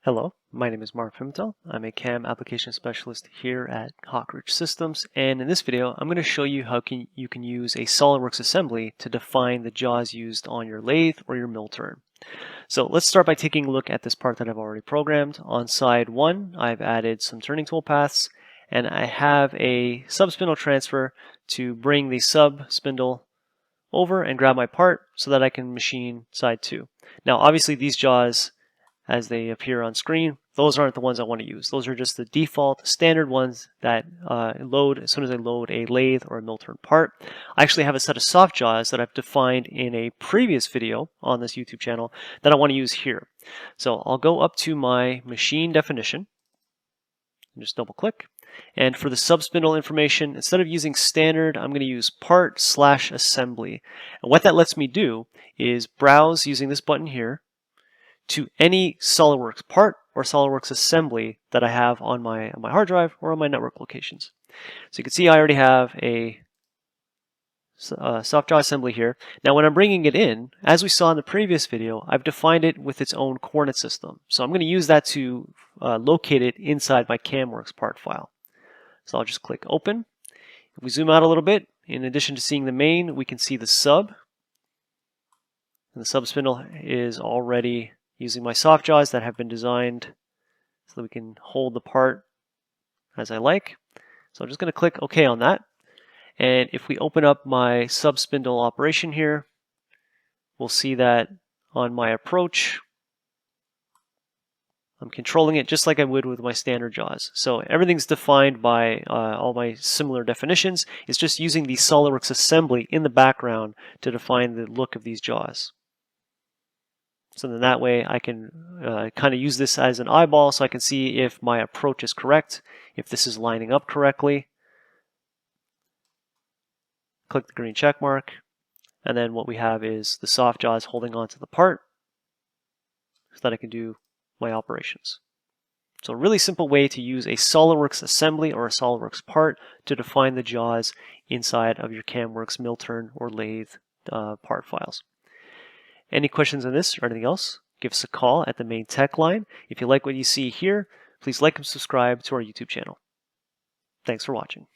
Hello, my name is Mark Pimentel. I'm a CAM application specialist here at Hawkridge Systems, and in this video I'm going to show you how you can use a SolidWorks assembly to define the jaws used on your lathe or your mill turn. So let's start by taking a look at this part that I've already programmed. On side 1, I've added some turning tool paths, and I have a sub-spindle transfer to bring the sub-spindle over and grab my part so that I can machine side 2. Now obviously these jaws, as they appear on screen, those aren't the ones I want to use. Those are just the default standard ones that load as soon as I load a lathe or a mill turn part. I actually have a set of soft jaws that I've defined in a previous video on this YouTube channel that I want to use here. So I'll go up to my machine definition and just double click. And for the sub-spindle information, instead of using standard, I'm going to use part/assembly. And what that lets me do is browse using this button here to any SolidWorks part or SolidWorks assembly that I have on my hard drive or on my network locations. So you can see I already have a soft jaw assembly here. Now when I'm bringing it in, as we saw in the previous video, I've defined it with its own coordinate system. So I'm going to use that to locate it inside my CamWorks part file. So I'll just click open. If we zoom out a little bit, in addition to seeing the main, we can see the sub. And the sub spindle is already using my soft jaws that have been designed so that we can hold the part as I like. So I'm just going to click OK on that. And if we open up my sub spindle operation here, we'll see that on my approach, I'm controlling it just like I would with my standard jaws. So everything's defined by all my similar definitions. It's just using the SolidWorks assembly in the background to define the look of these jaws. So then that way I can kind of use this as an eyeball so I can see if my approach is correct, if this is lining up correctly. Click the green check mark, and then what we have is the soft jaws holding onto the part so that I can do my operations. So a really simple way to use a SolidWorks assembly or a SolidWorks part to define the jaws inside of your CamWorks mill turn or lathe part files. Any questions on this or anything else, give us a call at the main tech line. If you like what you see here, please like and subscribe to our YouTube channel. Thanks for watching.